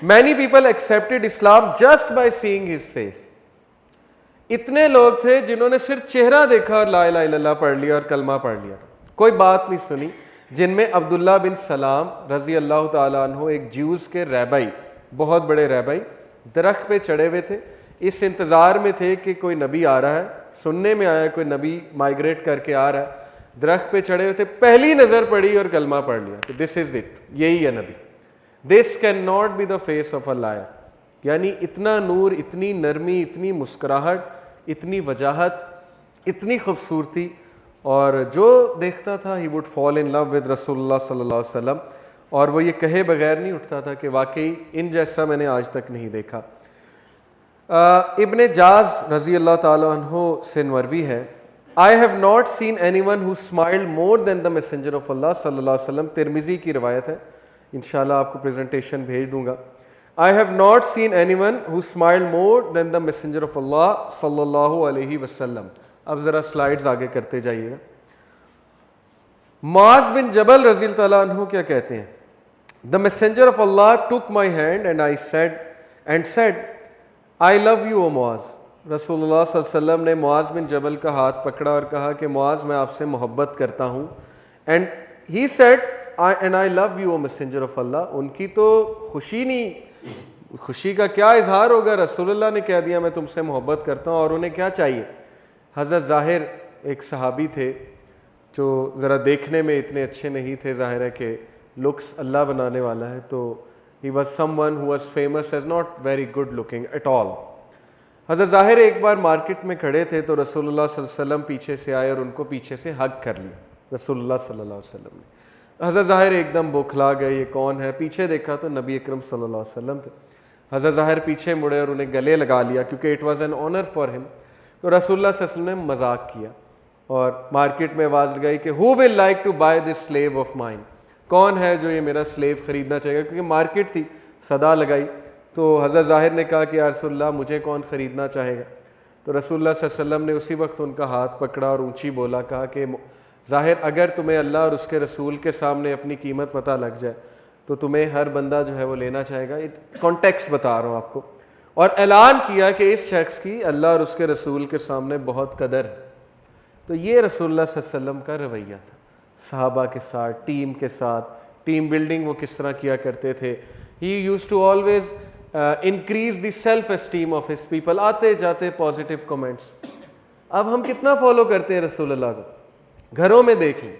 Many people accepted Islam just by seeing his face. इतने लोग थे जिन्होंने सिर्फ चेहरा देखा और ला इलाहा इल्लल्लाह पढ़ लिया और कलमा पढ़ लिया, कोई बात नहीं सुनी। जिनमें अब्दुल्ला बिन सलाम रजी अल्लाह ताला अन्हु, एक ज्यूज के रैबाई, बहुत बड़े रैबाई, दरख्त पे चढ़े हुए थे, इस इंतज़ार में थे कि कोई नबी आ रहा है। सुनने में आया कोई नबी माइग्रेट करके आ रहा है, दरख्त पे चढ़े हुए थे, पहली नज़र पड़ी और कलमा पढ़ लिया कि दिस इज़ इट, यही है नबी। This can not be the face of a liar. यानी इतना नूर, इतनी नरमी, इतनी मुस्कुराहट, इतनी वजाहत, इतनी खूबसूरती, और जो देखता था he would fall in love with रसूलुल्लाह सल्लल्लाहु अलैहि वसल्लम, और वो ये कहे बगैर नहीं उठता था कि वाकई इन जैसा मैंने आज तक नहीं देखा। इब्ने जाज रजी अल्लाह ताला अन्हु से मरवी है, I have not seen anyone who smiled more than the messenger of Allah सल्लल्लाहु अलैहि वसल्लम। तिरमिज़ी की रिवायत है, इंशाल्लाह आपको प्रेजेंटेशन भेज दूंगा। I have not seen anyone who smiled more than the messenger of Allah सल्लल्लाहु अलैहि वसल्लम। अब ज़रा स्लाइड्स आगे करते जाइएगा। मुआज़ बिन जबल रज़ी अल्लाह तआला अन्हु क्या कहते हैं, the messenger of Allah took my hand and I said I love you O Muaz. रसूलुल्लाह सल्लल्लाहु अलैहि वसल्लम ने मुआज़ बिन जबल का हाथ पकड़ा और कहा कि मुआज़ मैं आपसे मोहब्बत करता हूँ। And he said and I love you O messenger of Allah. उनकी तो खुशी नहीं, खुशी का क्या इजहार होगा, रसूलुल्लाह ने कह दिया मैं तुमसे मोहब्बत करता हूँ। और उन्हें क्या चाहिए। हज़रत ज़ाहिर एक सहाबी थे जो ज़रा देखने में इतने अच्छे नहीं थे, ज़ाहिर है कि लुक्स अल्लाह बनाने वाला है, तो he was someone who was famous as not very good looking at all. हज़रत ज़ाहिर एक बार मार्केट में खड़े थे तो रसूलुल्लाह सल्लल्लाहु अलैहि वसल्लम पीछे से आए और उनको पीछे से हग कर लिया रसूलुल्लाह सल्लल्लाहु अलैहि वसल्लम ने। हज़रत ज़ाहिर एकदम बौखला गए, ये कौन है। पीछे देखा तो नबी अकरम सल्लल्लाहु अलैहि वसल्लम थे। हज़रत ज़ाहिर पीछे मुड़े और उन्हें गले लगा लिया क्योंकि it was an honour for him. तो रसूलुल्लाह सल्लल्लाहु अलैहि वसल्लम ने मजाक किया और मार्केट में आवाज़ लगाई कि who will like to buy this slave of mine, कौन है जो ये मेरा स्लेव ख़रीदना चाहेगा। क्योंकि मार्केट थी, सदा लगाई। तो हज़रत ज़ाहिर ने कहा कि या रसूलल्लाह मुझे कौन ख़रीदना चाहेगा। तो रसूलुल्लाह सल्लल्लाहु अलैहि वसल्लम ने उसी वक्त उनका हाथ पकड़ा और ऊंची बोला, कहा कि ज़ाहिर अगर तुम्हें अल्लाह और उसके रसूल के सामने अपनी कीमत पता लग जाए तो तुम्हें हर बंदा जो है वो लेना चाहेगा। कॉन्टेक्स्ट बता रहा हूँ आपको। और ऐलान किया कि इस शख्स की अल्लाह और उसके रसूल के सामने बहुत कदर है। तो ये रसूलुल्लाह सल्लल्लाहु अलैहि वसल्लम का रवैया था सहाबा के साथ, टीम के साथ। टीम बिल्डिंग वो किस तरह किया करते थे। He used to always increase the self esteem of his people. आते जाते पॉजिटिव कमेंट्स। अब हम कितना फॉलो करते हैं रसूलुल्लाह को, घरों में देख लें।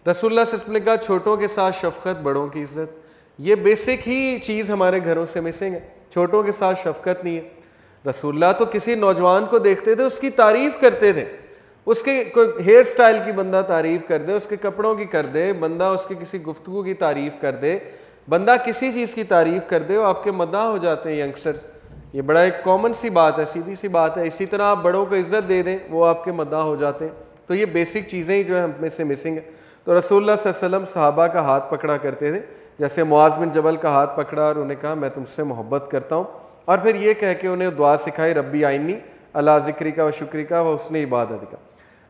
रसूलुल्लाह सल्लल्लाहु अलैहि वसल्लम ने कहा छोटों के साथ शफकत, बड़ों की इज्जत। ये बेसिक ही चीज़ हमारे घरों से मिसिंग है। छोटों के साथ शफकत नहीं है। रसूलुल्लाह तो किसी नौजवान को देखते थे, उसकी तारीफ़ करते थे। उसके कोई हेयर स्टाइल की बंदा तारीफ़ कर दे, उसके कपड़ों की कर दे बंदा, उसके किसी गुफ्तगू की तारीफ़ कर दे बंदा, किसी चीज़ की तारीफ़ कर दे, वो आपके मद्दाह हो जाते हैं यंगस्टर्स। ये बड़ा एक कॉमन सी बात है, सीधी सी बात है। इसी तरह आप बड़ों को इज़्ज़त दे दें, वो आपके मद्दाह हो जाते हैं। तो ये बेसिक चीज़ें ही जो है हम में से मिसिंग है। तो रसूलुल्लाह सल्लल्लाहु अलैहि वसल्लम सहाबा का हाथ पकड़ा करते थे, जैसे मुआज़ बिन जबल का हाथ पकड़ा और उन्हें कहा मैं तुमसे मोहब्बत करता हूँ। और फिर ये कह के उन्हें दुआ सिखाई, रब्बी आइन्नी अला ज़िक्रिका व शुक्रिका व हुस्न इबादतिका।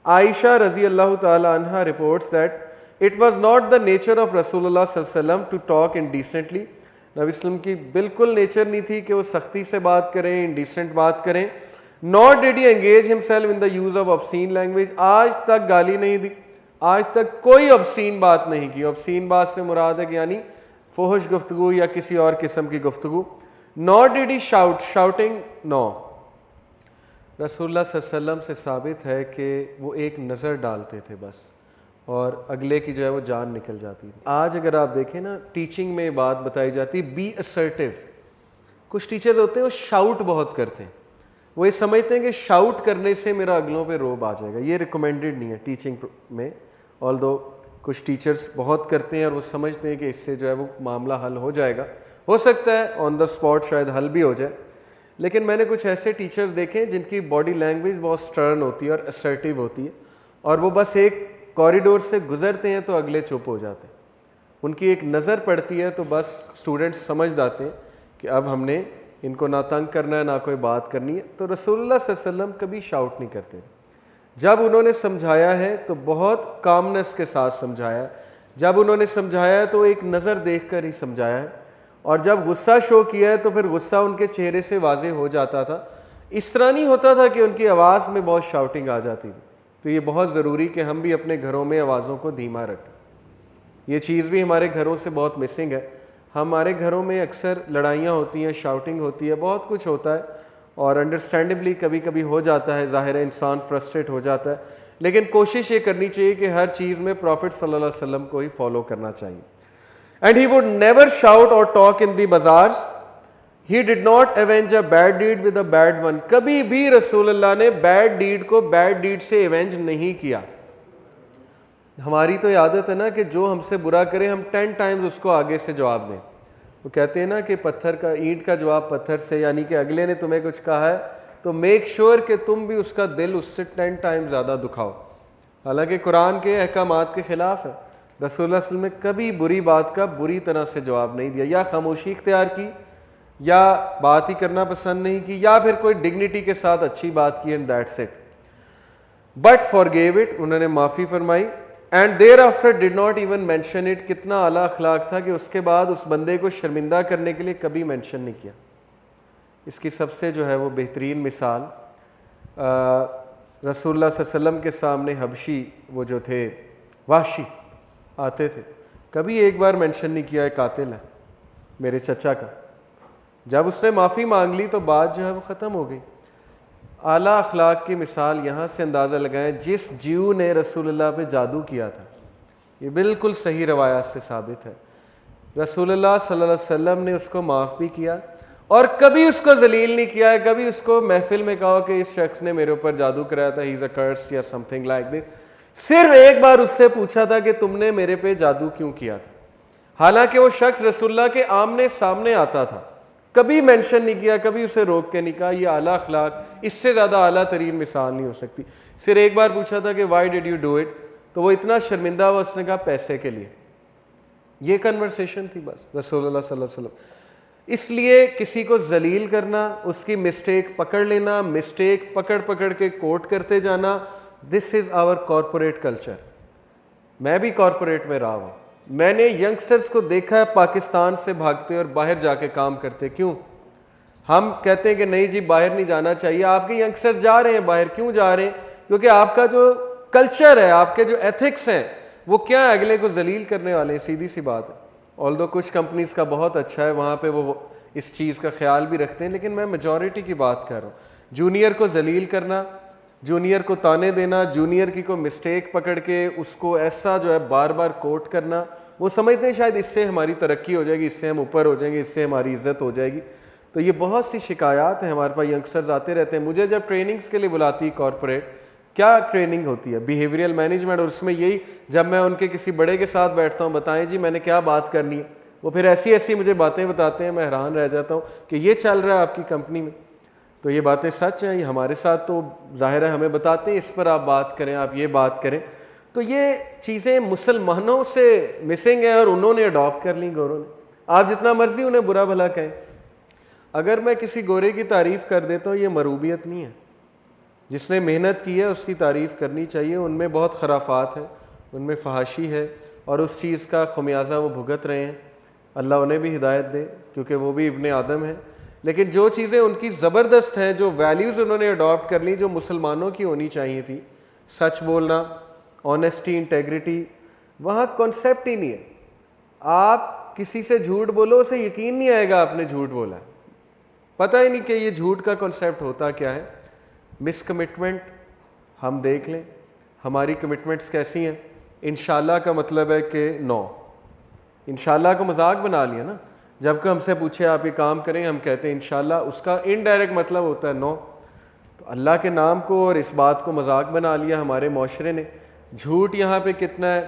आयशा रजी अल्लाह ताला अन्हा reports that it was not the nature of रसूलुल्लाह सल्लल्लाहु अलैहि वसल्लम टू टॉक इंडिसेंटली। नबी वसल्लम की बिल्कुल नेचर नहीं थी कि वो सख्ती से बात करें, इंडिसेंट बात करें। Not did he engage himself in the use of obscene language. आज तक गाली नहीं दी, आज तक कोई ऑब्सीन बात नहीं की। ऑब्सीन बात से मुराद है कि यानी फुहश गुफ्तगू या किसी और किस्म की गुफ्तगू। Not did he shouting, no. रसूलुल्लाह सल्लल्लाहु अलैहि वसल्लम से साबित है कि वो एक नज़र डालते थे बस, और अगले की जो है वो जान निकल जाती थी। आज अगर आप देखें ना, टिचिंग में बात बताई जाती है बी असर्टिव। कुछ टीचर होते हैं वो शाउट बहुत करते हैं, वो ये समझते हैं कि शाउट करने से मेरा अगलों पे रोब आ जाएगा। ये रिकमेंडेड नहीं है टीचिंग में। ऑल्दो कुछ टीचर्स बहुत करते हैं और वो समझते हैं कि इससे जो है वो मामला हल हो जाएगा। हो सकता है ऑन द स्पॉट शायद हल भी हो जाए, लेकिन मैंने कुछ ऐसे टीचर्स देखे जिनकी बॉडी लैंग्वेज बहुत स्टर्न होती है और असर्टिव होती है, और वो बस एक कॉरिडोर से गुजरते हैं तो अगले चुप हो जाते हैं। उनकी एक नज़र पड़ती है तो बस स्टूडेंट्स समझ जाते हैं कि अब हमने इनको ना तंग करना है ना कोई बात करनी है। तो रसूलुल्लाह सल्लल्लाहु अलैहि वसल्लम कभी शाउट नहीं करते। जब उन्होंने समझाया है तो बहुत कामनेस के साथ समझाया। जब उन्होंने समझाया है तो एक नज़र देख कर ही समझाया है। और जब गुस्सा शो किया है तो फिर गुस्सा उनके चेहरे से वाज़ेह हो जाता था। इस तरह नहीं होता था कि उनकी आवाज़ में बहुत शाउटिंग आ जाती थी। तो ये बहुत ज़रूरी कि हम भी अपने घरों में आवाज़ों को धीमा रखें। ये चीज़ भी हमारे घरों से बहुत मिसिंग है। हमारे घरों में अक्सर लड़ाइयाँ होती हैं, शाउटिंग होती है, बहुत कुछ होता है और अंडरस्टैंडेबली कभी कभी हो जाता है, ज़ाहिर है इंसान फ्रस्ट्रेट हो जाता है, लेकिन कोशिश ये करनी चाहिए कि हर चीज़ में प्रॉफिट सल्लल्लाहु अलैहि वसल्लम को ही फॉलो करना चाहिए। And he would never shout और talk in the bazaars, he did not avenge a bad deed with a bad one. कभी भी रसूलुल्लाह ने बैड डीड को बैड डीड से एवेंज नहीं किया। हमारी तो आदत है ना कि जो हमसे बुरा करे हम 10 टाइम्स उसको आगे से जवाब दें। वो कहते हैं ना कि पत्थर का, ईंट का जवाब पत्थर से, यानी कि अगले ने तुम्हें कुछ कहा है तो मेक श्योर कि तुम भी उसका दिल उससे 10 टाइम्स ज़्यादा दुखाओ। हालांकि कुरान के अहकामात के ख़िलाफ़ है। रसूलुल्लाह सल्लल्लाहु अलैहि वसल्लम ने कभी बुरी बात का बुरी तरह से जवाब नहीं दिया, या खामोशी इख्तियार की, या बात ही करना पसंद नहीं की, या फिर कोई डिग्निटी के साथ अच्छी बात की and that's it. But forgave it, उन्होंने माफ़ी फरमाई। And thereafter did not even mention it. कितना आला अखलाक था कि उसके बाद उस बंदे को शर्मिंदा करने के लिए कभी मेंशन नहीं किया। इसकी सबसे जो है वो बेहतरीन मिसाल रसूलुल्लाह सल्लल्लाहु अलैहि वसल्लम के सामने हबशी वो जो थे वाशी आते थे, कभी एक बार मेंशन नहीं किया है कातिल है मेरे चचा का। जब उसने माफ़ी मांग ली तो बात जो है वो ख़त्म हो गई। आला अखलाक की मिसाल यहाँ से अंदाज़ा लगाएं, जिस जीव ने रसूलुल्लाह पे जादू किया था, ये बिल्कुल सही रवायात से साबित है। रसूलुल्लाह सल्लल्लाहु अलैहि वसल्लम ने उसको माफ़ भी किया और कभी उसको जलील नहीं किया है। कभी उसको महफिल में कहा कि इस शख्स ने मेरे ऊपर जादू कराया था, ही इज़ अ कर्स्ड या समथिंग लाइक दिस। सिर्फ एक बार उससे पूछा था कि तुमने मेरे पे जादू क्यों किया था, हालांकि वो शख्स रसूलुल्लाह के आमने सामने आता था। कभी मेंशन नहीं किया, कभी उसे रोक के नहीं कहा। ये आला अखलाक, इससे ज़्यादा आला तरीन मिसाल नहीं हो सकती। सिर्फ एक बार पूछा था कि why did you do it, तो वो इतना शर्मिंदा हुआ, उसने कहा पैसे के लिए। ये कन्वर्सेशन थी बस रसूलुल्लाह सल्लल्लाहु अलैहि वसल्लम। इसलिए किसी को जलील करना, उसकी मिस्टेक पकड़ लेना, मिस्टेक पकड़ पकड़ के कोट करते जाना, this is our corporate culture. मैं भी कॉरपोरेट में रहा हूँ। मैंने यंगस्टर्स को देखा है पाकिस्तान से भागते और बाहर जाके काम करते। क्यों? हम कहते हैं कि नहीं जी बाहर नहीं जाना चाहिए। आपके यंगस्टर्स जा रहे हैं बाहर, क्यों जा रहे हैं? क्योंकि आपका जो कल्चर है, आपके जो एथिक्स हैं, वो क्या अगले को जलील करने वाले हैं। सीधी सी बात है। ऑल्दो कुछ कंपनीज का बहुत अच्छा है, वहाँ पे वो इस चीज़ का ख्याल भी रखते हैं, लेकिन मैं मेजॉरिटी की बात कर रहा हूँ। जूनियर को जलील करना, जूनियर को ताने देना, जूनियर की को मिस्टेक पकड़ के उसको ऐसा जो है बार बार कोट करना, वो समझते हैं शायद इससे हमारी तरक्की हो जाएगी, इससे हम ऊपर हो जाएंगे, इससे हमारी इज्जत हो जाएगी। तो ये बहुत सी शिकायत हैं हमारे पास। यंगस्टर्स आते रहते हैं। मुझे जब ट्रेनिंग्स के लिए बुलाती कॉरपोरेट, क्या ट्रेनिंग होती है? Behavioural management. और उसमें यही, जब मैं उनके किसी बड़े के साथ बैठता हूँ, बताएं जी मैंने क्या बात करनी है, वो फिर ऐसी ऐसी मुझे बातें बताते हैं, मैं हैरान रह जाता हूँ कि ये चल रहा है आपकी कंपनी में। तो ये बातें सच हैं, ये हमारे साथ तो ज़ाहिर है हमें बताते हैं, इस पर आप बात करें, आप ये बात करें। तो ये चीज़ें मुसलमानों से मिसिंग है और उन्होंने अडॉप्ट कर ली गोरों ने। आप जितना मर्जी उन्हें बुरा भला कहें, अगर मैं किसी गोरे की तारीफ़ कर देता हूँ, ये मरूबियत नहीं है। जिसने मेहनत की है उसकी तारीफ़ करनी चाहिए। उनमें बहुत खराफात है, उनमें फहाशी है और उस चीज़ का खमियाजा वो भुगत रहे हैं। अल्लाह उन्हें भी हिदायत दे, क्योंकि वो भी इब्ने आदम है। लेकिन जो चीज़ें उनकी ज़बरदस्त हैं, जो वैल्यूज़ उन्होंने अडॉप्ट कर ली, जो मुसलमानों की होनी चाहिए थी, सच बोलना, ऑनेस्टी, इंटेग्रिटी, वहाँ कॉन्सेप्ट ही नहीं है। आप किसी से झूठ बोलो, उसे यकीन नहीं आएगा आपने झूठ बोला है। पता ही नहीं कि ये झूठ का कॉन्सेप्ट होता क्या है। मिसकमिटमेंट हम देख लें, हमारी कमिटमेंट्स कैसी हैं। इंशाल्लाह का मतलब है कि नो। इंशाल्लाह को मजाक बना लिया ना। जब कोई हमसे पूछे आप ये काम करें, हम कहते हैं इंशाल्लाह, उसका इनडायरेक्ट मतलब होता है नो। तो अल्लाह के नाम को और इस बात को मजाक बना लिया हमारे माशरे ने। झूठ यहाँ पे कितना है,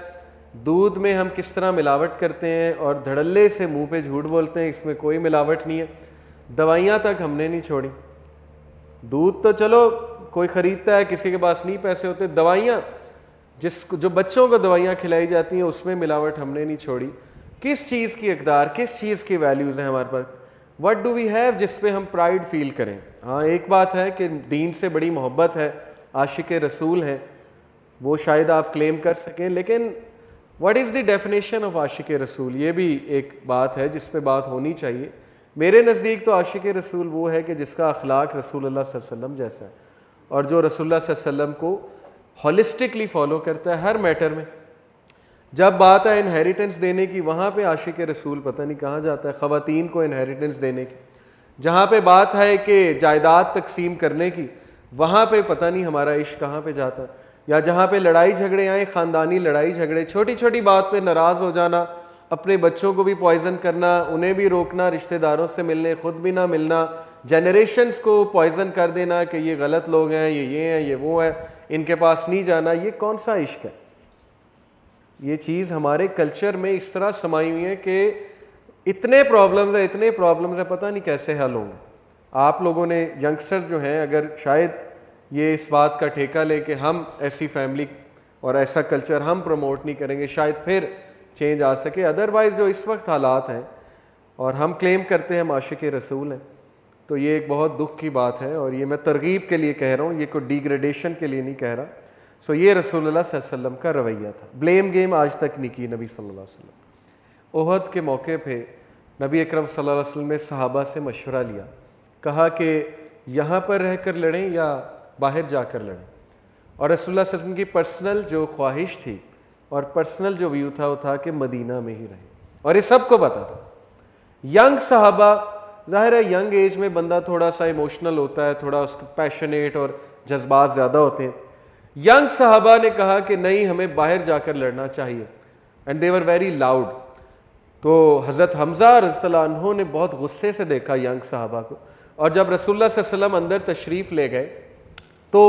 दूध में हम किस तरह मिलावट करते हैं और धड़ल्ले से मुंह पे झूठ बोलते हैं, इसमें कोई मिलावट नहीं है। दवाइयाँ तक हमने नहीं छोड़ी। दूध तो चलो कोई ख़रीदता है, किसी के पास नहीं पैसे होते। दवाइयाँ, जो बच्चों को दवाइयाँ खिलाई जाती हैं, उसमें मिलावट हमने नहीं छोड़ी। किस चीज़ की इक़दार, किस चीज़ की वैल्यूज़ हैं हमारे पास? व्हाट डू वी हैव जिस पे हम प्राइड फील करें? हाँ, एक बात है कि दीन से बड़ी मोहब्बत है, आशिक रसूल हैं, वो शायद आप क्लेम कर सकें, लेकिन what is the definition of आशिक रसूल, ये भी एक बात है जिस पे बात होनी चाहिए। मेरे नज़दीक तो आशिक रसूल वो है कि जिसका अखलाक रसूलुल्लाह सल्लल्लाहु अलैहि वसल्लम जैसा है और जो रसूलुल्लाह सल्लल्लाहु अलैहि वसल्लम को हॉलिस्टिकली फॉलो करता है हर मैटर में। जब बात है इनहेरिटेंस देने की, वहाँ पे आशिक रसूल पता नहीं कहाँ जाता है, ख़वातीन को इनहेरिटेंस देने की। जहाँ पे बात है कि जायदाद तकसीम करने की, वहाँ पे पता नहीं हमारा इश्क कहाँ पे जाता है। या जहाँ पे लड़ाई झगड़े आए, ख़ानदानी लड़ाई झगड़े, छोटी छोटी बात पे नाराज़ हो जाना, अपने बच्चों को भी पॉइजन करना, उन्हें भी रोकना रिश्तेदारों से मिलने, ख़ुद भी ना मिलना, जनरेशन्स को पॉइजन कर देना कि ये गलत लोग हैं, ये हैं, ये वो है, इनके पास नहीं जाना। ये कौन सा इश्क है? ये चीज़ हमारे कल्चर में इस तरह समाई हुई है कि इतने प्रॉब्लम्स है, पता नहीं कैसे हल होंगे। आप लोगों ने यंगस्टर्स जो हैं, अगर शायद ये इस बात का ठेका ले कि हम ऐसी फैमिली और ऐसा कल्चर हम प्रमोट नहीं करेंगे, शायद फिर चेंज आ सके। अदरवाइज़ जो इस वक्त हालात हैं और हम क्लेम करते हैं हम आशिक रसूल हैं, तो ये एक बहुत दुख की बात है। और ये मैं तरगीब के लिए कह रहा हूँ, ये कोई डिग्रेडेशन के लिए नहीं कह रहा। सो ये रसूलुल्लाह सल्लल्लाहु अलैहि वसल्लम का रवैया था। ब्लेम गेम आज तक नहीं की नबी सल्लल्लाहु अलैहि वसल्लम। ओहद के मौके पे नबी अकरम सल्लल्लाहु अलैहि वसल्लम ने सहाबा से मशवरा लिया, कहा कि यहाँ पर रह कर लड़ें या बाहर जाकर लड़ें। और रसूलुल्लाह सल्लल्लाहु अलैहि वसल्लम की पर्सनल जो ख्वाहिश थी और पर्सनल जो व्यू था वो था कि मदीना में ही रहें, और ये सबको पता था। यंग सहाबा, ज़ाहिर है यंग एज में बंदा थोड़ा सा इमोशनल होता है, थोड़ा उसका पैशनेट और जज्बात ज़्यादा होते हैं। यंग सहाबा ने कहा कि नहीं, हमें बाहर जाकर लड़ना चाहिए, and they were very loud. तो हज़रत हमज़ा रज़ियल्लाहु अन्हु ने बहुत गुस्से से देखा यंग सहाबा को, और जब रसूलुल्लाह सल्लल्लाहु अलैहि वसल्लम अंदर तशरीफ़ ले गए तो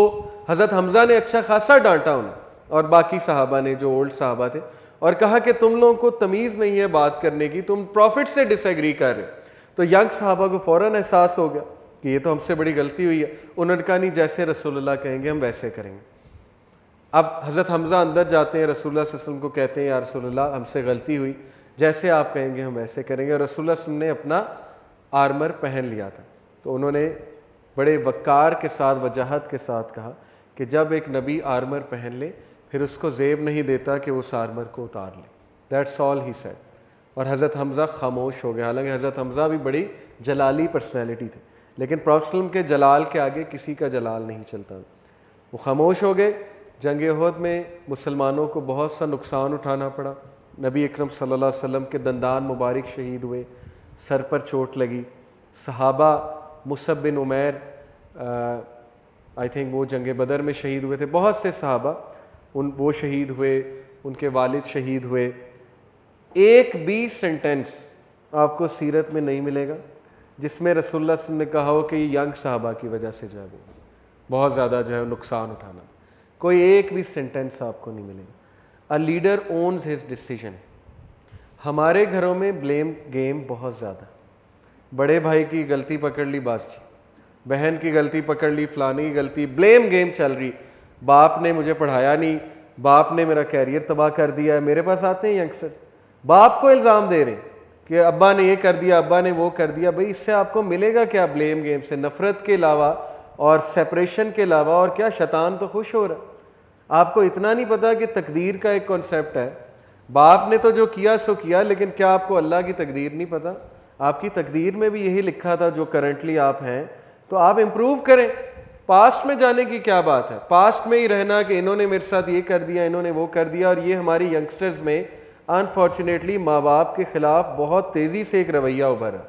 हज़रत हमज़ा ने अच्छा खासा डांटा उन्हें और बाकी सहाबा ने जो ओल्ड सहाबा थे, और कहा कि तुम लोगों को तमीज़ नहीं है बात करने की, तुम प्रॉफिट से डिसएग्री कर रहे हो। तो यंग सहाबा को फ़ौरन एहसास हो गया कि ये तो हमसे बड़ी गलती हुई है। उन्होंने कहा नहीं, जैसे रसूलुल्लाह कहेंगे हम वैसे करेंगे। अब हज़रत हमज़ा अंदर जाते हैं, रसूलुल्लाह सल्लल्लाहु अलैहि वसल्लम को कहते हैं या रसूलुल्लाह हमसे गलती हुई, जैसे आप कहेंगे हम वैसे करेंगे। और रसूलुल्लाह सल्लल्लाहु अलैहि वसल्लम ने अपना आर्मर पहन लिया था, तो उन्होंने बड़े वक़ार के साथ, वजाहत के साथ कहा कि जब एक नबी आर्मर पहन ले फिर उसको ज़ेब नहीं देता कि उस आर्मर को उतार ले। That's all he said. और हज़रत हमज़ा खामोश हो गए। हालांकि हज़रत हमज़ा भी बड़ी जलाली पर्सनैलिटी थे, लेकिन प्रॉफेट सल्लल्लाहु अलैहि वसल्लम के जलाल के आगे किसी का जलाल नहीं चलता। वो खामोश हो गए। जंग उहद में मुसलमानों को बहुत सा नुकसान उठाना पड़ा। नबी अकरम सल्लल्लाहु अलैहि वसल्लम के दंदान मुबारक शहीद हुए, सर पर चोट लगी। सहाबा Musab bin Umair I think वो जंग बदर में शहीद हुए थे। बहुत से सहाबा वो शहीद हुए, उनके वालिद शहीद हुए। एक भी सेंटेंस आपको सीरत में नहीं मिलेगा जिसमें रसूलुल्लाह सल्लल्लाहु अलैहि वसल्लम ने कहा हो कि ये यंग सहाबा की वजह से जो है बहुत ज़्यादा जो है नुकसान उठाना। कोई एक भी सेंटेंस आपको नहीं मिलेगा। A leader owns his decision. हमारे घरों में ब्लेम गेम बहुत ज़्यादा। बड़े भाई की गलती पकड़ ली बस जी, बहन की गलती पकड़ ली, फलानी की गलती, ब्लेम गेम चल रही। बाप ने मुझे पढ़ाया नहीं, बाप ने मेरा कैरियर तबाह कर दिया है। मेरे पास आते हैं यंगस्टर्स, बाप को इल्ज़ाम दे रहे हैं कि अब्बा ने ये कर दिया, अब्बा ने वो कर दिया। भाई इससे आपको मिलेगा क्या? ब्लेम गेम से नफ़रत के अलावा और सेपरेशन के अलावा और क्या? शैतान तो खुश हो रहा है। आपको इतना नहीं पता कि तकदीर का एक कॉन्सेप्ट है। बाप ने तो जो किया सो किया, लेकिन क्या आपको अल्लाह की तकदीर नहीं पता? आपकी तकदीर में भी यही लिखा था जो करंटली आप हैं, तो आप इम्प्रूव करें। पास्ट में जाने की क्या बात है? पास्ट में ही रहना कि इन्होंने मेरे साथ ये कर दिया, इन्होंने वो कर दिया। और ये हमारी यंगस्टर्स में अनफॉर्चुनेटली माँ बाप के ख़िलाफ़ बहुत तेज़ी से एक रवैया उभरा।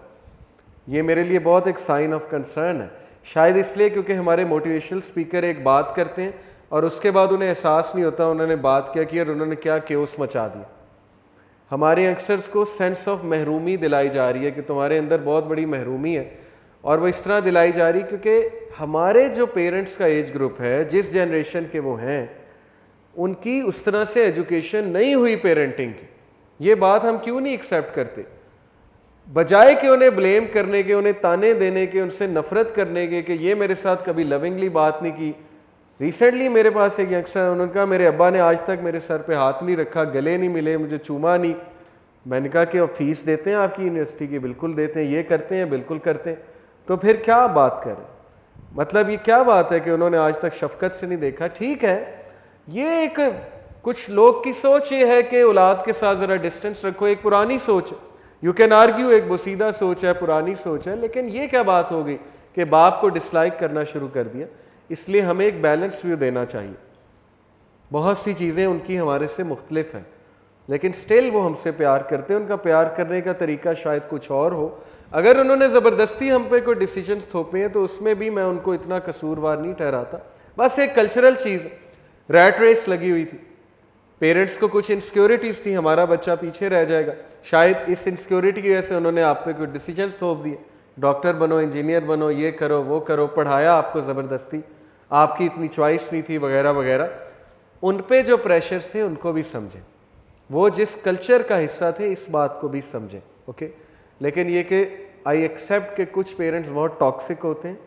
ये मेरे लिए बहुत एक साइन ऑफ कंसर्न है। शायद इसलिए क्योंकि हमारे मोटिवेशनल स्पीकर एक बात करते हैं और उसके बाद उन्हें एहसास नहीं होता उन्होंने बात क्या की और उन्होंने क्या केओस मचा दिया। हमारे यंगस्टर्स को सेंस ऑफ महरूमी दिलाई जा रही है कि तुम्हारे अंदर बहुत बड़ी महरूमी है, और वो इस तरह दिलाई जा रही क्योंकि हमारे जो पेरेंट्स का एज ग्रुप है, जिस जनरेशन के वो हैं, उनकी उस तरह से एजुकेशन नहीं हुई पेरेंटिंग की। ये बात हम क्यों नहीं एक्सेप्ट करते? बजाय कि उन्हें ब्लेम करने के, उन्हें ताने देने के, उनसे नफरत करने के कि ये मेरे साथ कभी लविंगली बात नहीं की। रिसेंटली मेरे पास एक यंगस्टर, उन्होंने कहा मेरे अब्बा ने आज तक मेरे सर पे हाथ नहीं रखा, गले नहीं मिले, मुझे चूमा नहीं। मैंने कहा कि अब फीस देते हैं आपकी यूनिवर्सिटी की? बिल्कुल देते हैं। ये करते हैं? बिल्कुल करते हैं। तो फिर क्या बात करें? मतलब ये क्या बात है कि उन्होंने आज तक शफकत से नहीं देखा? ठीक है, ये एक कुछ लोग की सोच ये है कि औलाद के साथ ज़रा डिस्टेंस रखो, एक पुरानी सोच है, यू कैन आर्ग्यू, एक बोसीदा सोच है, पुरानी सोच है, लेकिन ये क्या बात हो गई कि बाप को डिसलाइक करना शुरू कर दिया। इसलिए हमें एक बैलेंस व्यू देना चाहिए। बहुत सी चीज़ें उनकी हमारे से मुख्तलिफ हैं, लेकिन स्टिल वो हमसे प्यार करते हैं। उनका प्यार करने का तरीका शायद कुछ और हो। अगर उन्होंने ज़बरदस्ती हम पे कोई डिसीजंस थोपे हैं तो उसमें भी मैं उनको इतना कसूरवार नहीं ठहराता। बस एक कल्चरल चीज़, रैट रेस लगी हुई थी, पेरेंट्स को कुछ इनसिक्योरिटीज़ थी, हमारा बच्चा पीछे रह जाएगा, शायद इस इनसिक्योरिटी की वजह से उन्होंने आप पे कोई डिसीजंस थोप दिए, डॉक्टर बनो, इंजीनियर बनो, ये करो वो करो, पढ़ाया आपको ज़बरदस्ती, आपकी इतनी चॉइस नहीं थी वगैरह वगैरह। उन पे जो प्रेशर्स थे उनको भी समझें, वो जिस कल्चर का हिस्सा थे इस बात को भी समझें, ओके। लेकिन ये कि आई एक्सेप्ट कि कुछ पेरेंट्स बहुत टॉक्सिक होते हैं,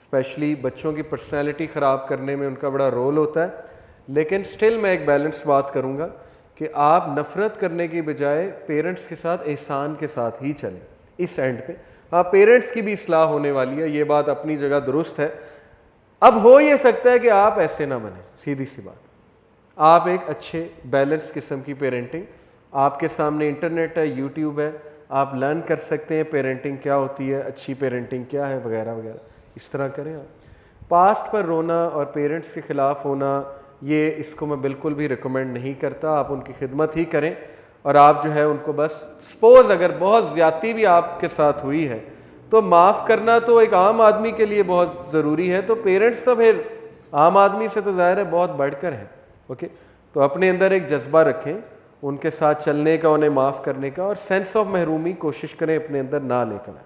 स्पेशली बच्चों की पर्सनैलिटी ख़राब करने में उनका बड़ा रोल होता है, लेकिन स्टिल मैं एक बैलेंस बात करूँगा कि आप नफ़रत करने की बजाय पेरेंट्स के साथ एहसान के साथ ही चलें इस एंड पे। हाँ, पेरेंट्स की भी इस्लाह होने वाली है, ये बात अपनी जगह दुरुस्त है। अब हो ये सकता है कि आप ऐसे ना बने, सीधी सी बात, आप एक अच्छे बैलेंस किस्म की पेरेंटिंग, आपके सामने इंटरनेट है, यूट्यूब है, आप लर्न कर सकते हैं पेरेंटिंग क्या होती है, अच्छी पेरेंटिंग क्या है वगैरह वगैरह, इस तरह करें आप। पास्ट पर रोना और पेरेंट्स के ख़िलाफ़ होना, ये इसको मैं बिल्कुल भी रिकमेंड नहीं करता। आप उनकी खिदमत ही करें और आप जो है उनको बस, सपोज़ अगर बहुत ज़्यादती भी आपके साथ हुई है तो माफ़ करना तो एक आम आदमी के लिए बहुत ज़रूरी है, तो पेरेंट्स तो फिर आम आदमी से तो ज़ाहिर है बहुत बढ़कर हैं, ओके। तो अपने अंदर एक जज्बा रखें उनके साथ चलने का, उन्हें माफ़ करने का, और सेंस ऑफ महरूमी कोशिश करें अपने अंदर ना लेकर आए।